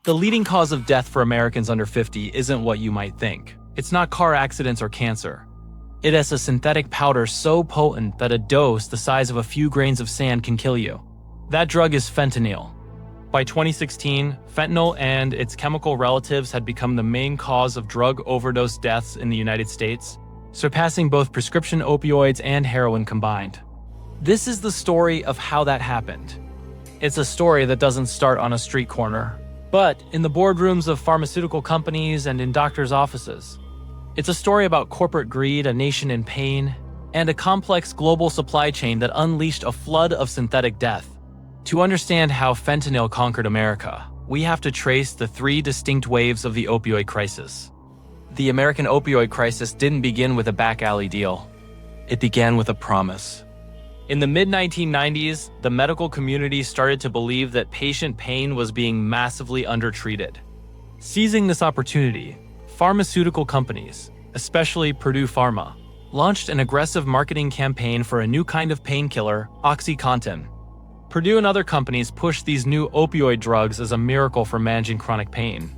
The leading cause of death for Americans under 50 isn't what you might think. It's not car accidents or cancer. It is a synthetic powder so potent that a dose the size of a few grains of sand can kill you. That drug is fentanyl. By 2016, fentanyl and its chemical relatives had become the main cause of drug overdose deaths in the United States, surpassing both prescription opioids and heroin combined. This is the story of how that happened. It's a story that doesn't start on a street corner, but in the boardrooms of pharmaceutical companies and in doctors' offices. It's a story about corporate greed, a nation in pain, and a complex global supply chain that unleashed a flood of synthetic death. To understand how fentanyl conquered America, we have to trace the three distinct waves of the opioid crisis. The American opioid crisis didn't begin with a back alley deal. It began with a promise. In the mid-1990s, the medical community started to believe that patient pain was being massively undertreated. Seizing this opportunity, pharmaceutical companies, especially Purdue Pharma, launched an aggressive marketing campaign for a new kind of painkiller, OxyContin. Purdue and other companies pushed these new opioid drugs as a miracle for managing chronic pain.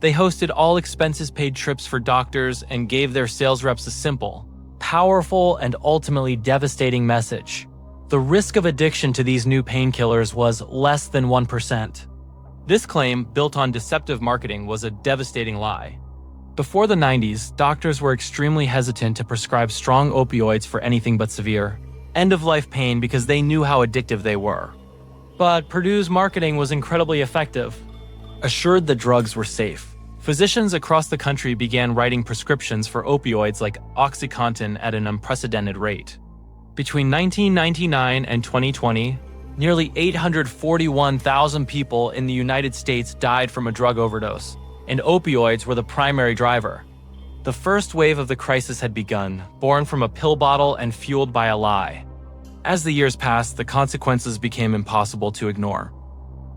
They hosted all-expenses-paid trips for doctors and gave their sales reps a simple, powerful, and ultimately devastating message. The risk of addiction to these new painkillers was less than 1%. This claim, built on deceptive marketing, was a devastating lie. Before the 90s, doctors were extremely hesitant to prescribe strong opioids for anything but severe end-of-life pain because they knew how addictive they were. But Purdue's marketing was incredibly effective. Assured the drugs were safe, physicians across the country began writing prescriptions for opioids like OxyContin at an unprecedented rate. Between 1999 and 2020, nearly 841,000 people in the United States died from a drug overdose, and opioids were the primary driver. The first wave of the crisis had begun, born from a pill bottle and fueled by a lie. As the years passed, the consequences became impossible to ignore.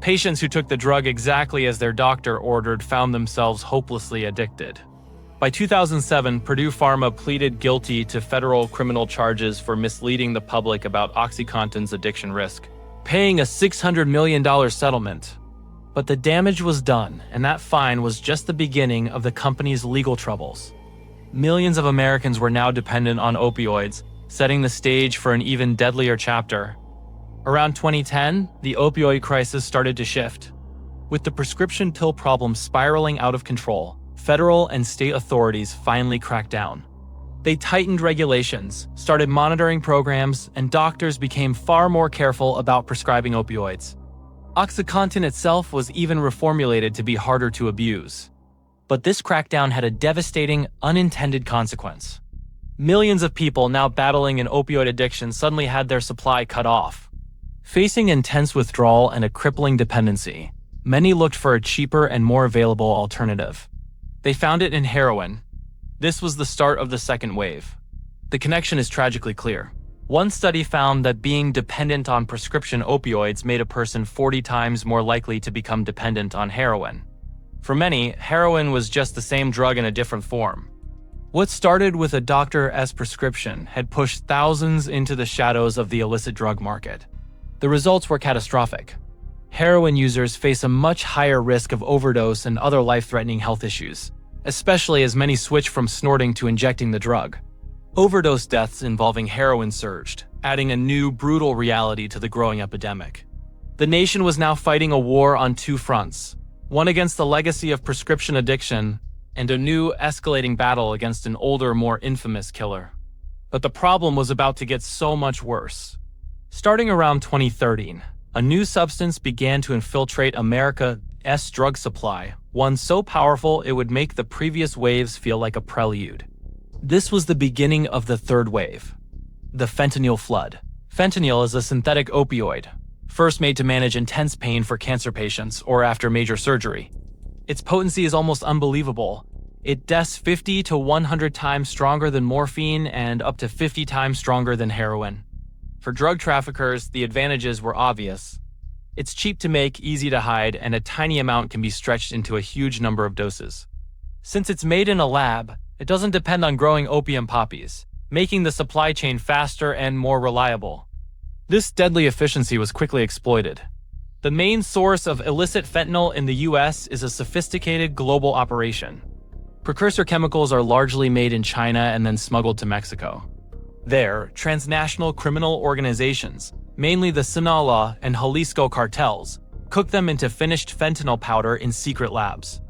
Patients who took the drug exactly as their doctor ordered found themselves hopelessly addicted. By 2007, Purdue Pharma pleaded guilty to federal criminal charges for misleading the public about OxyContin's addiction risk, paying a $600 million settlement. But the damage was done, and that fine was just the beginning of the company's legal troubles. Millions of Americans were now dependent on opioids, setting the stage for an even deadlier chapter. Around 2010, the opioid crisis started to shift. With the prescription pill problem spiraling out of control, federal and state authorities finally cracked down. They tightened regulations, started monitoring programs, and doctors became far more careful about prescribing opioids. OxyContin itself was even reformulated to be harder to abuse. But this crackdown had a devastating, unintended consequence. Millions of people now battling an opioid addiction suddenly had their supply cut off. Facing intense withdrawal and a crippling dependency, many looked for a cheaper and more available alternative. They found it in heroin. This was the start of the second wave. The connection is tragically clear. One study found that being dependent on prescription opioids made a person 40 times more likely to become dependent on heroin. For many, heroin was just the same drug in a different form. What started with a doctor's prescription had pushed thousands into the shadows of the illicit drug market. The results were catastrophic. Heroin users face a much higher risk of overdose and other life-threatening health issues, especially as many switch from snorting to injecting the drug. Overdose deaths involving heroin surged, adding a new, brutal reality to the growing epidemic. The nation was now fighting a war on two fronts, one against the legacy of prescription addiction and a new, escalating battle against an older, more infamous killer. But the problem was about to get so much worse. Starting around 2013, a new substance began to infiltrate America's drug supply, one so powerful it would make the previous waves feel like a prelude. This was the beginning of the third wave, the fentanyl flood. Fentanyl is a synthetic opioid, first made to manage intense pain for cancer patients or after major surgery. Its potency is almost unbelievable. It tests 50 to 100 times stronger than morphine and up to 50 times stronger than heroin. For drug traffickers, the advantages were obvious. It's cheap to make, easy to hide, and a tiny amount can be stretched into a huge number of doses. Since it's made in a lab, it doesn't depend on growing opium poppies, making the supply chain faster and more reliable. This deadly efficiency was quickly exploited. The main source of illicit fentanyl in the US is a sophisticated global operation. Precursor chemicals are largely made in China and then smuggled to Mexico. There, transnational criminal organizations, mainly the Sinaloa and Jalisco cartels, cook them into finished fentanyl powder in secret labs.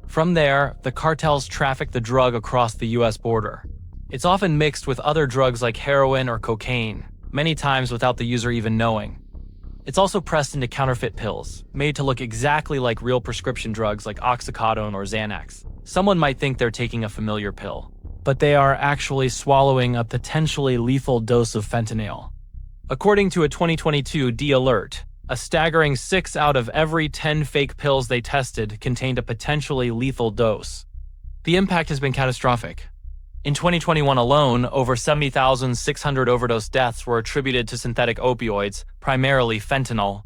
From there, the cartels traffic the drug across the US border. It's often mixed with other drugs like heroin or cocaine, many times without the user even knowing. It's also pressed into counterfeit pills, made to look exactly like real prescription drugs like oxycodone or Xanax. Someone might think they're taking a familiar pill, but they are actually swallowing a potentially lethal dose of fentanyl. According to a 2022 D-Alert, a staggering 6 out of every 10 fake pills they tested contained a potentially lethal dose. The impact has been catastrophic. In 2021 alone, over 70,600 overdose deaths were attributed to synthetic opioids, primarily fentanyl.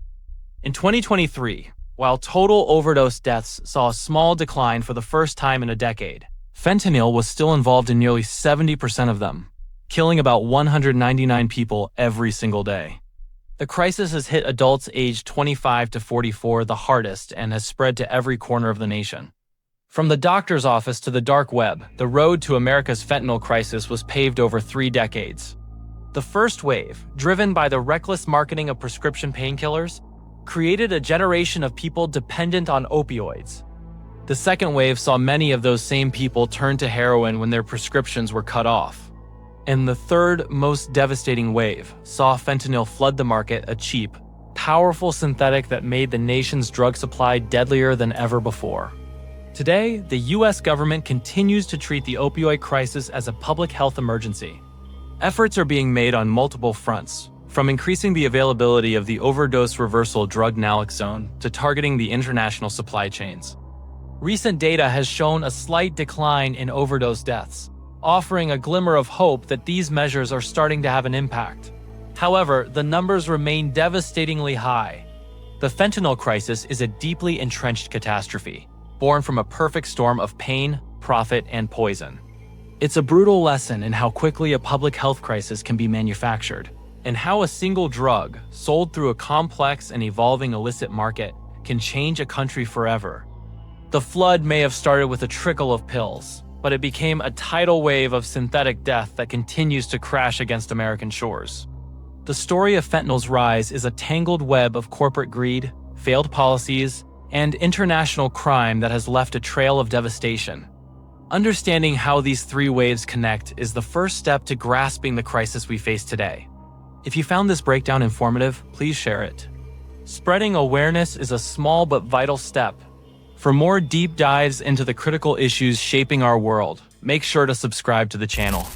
In 2023, while total overdose deaths saw a small decline for the first time in a decade, fentanyl was still involved in nearly 70% of them, killing about 199 people every single day. The crisis has hit adults aged 25 to 44 the hardest and has spread to every corner of the nation. From the doctor's office to the dark web, the road to America's fentanyl crisis was paved over 3 decades. The first wave, driven by the reckless marketing of prescription painkillers, created a generation of people dependent on opioids. The second wave saw many of those same people turn to heroin when their prescriptions were cut off. And the third, most devastating wave saw fentanyl flood the market, a cheap, powerful synthetic that made the nation's drug supply deadlier than ever before. Today, the US government continues to treat the opioid crisis as a public health emergency. Efforts are being made on multiple fronts, from increasing the availability of the overdose reversal drug naloxone to targeting the international supply chains. Recent data has shown a slight decline in overdose deaths, offering a glimmer of hope that these measures are starting to have an impact. However, the numbers remain devastatingly high. The fentanyl crisis is a deeply entrenched catastrophe, born from a perfect storm of pain, profit, and poison. It's a brutal lesson in how quickly a public health crisis can be manufactured, and how a single drug, sold through a complex and evolving illicit market, can change a country forever. The flood may have started with a trickle of pills, but it became a tidal wave of synthetic death that continues to crash against American shores. The story of fentanyl's rise is a tangled web of corporate greed, failed policies, and international crime that has left a trail of devastation. Understanding how these 3 waves connect is the first step to grasping the crisis we face today. If you found this breakdown informative, please share it. Spreading awareness is a small but vital step. For more deep dives into the critical issues shaping our world, make sure to subscribe to the channel.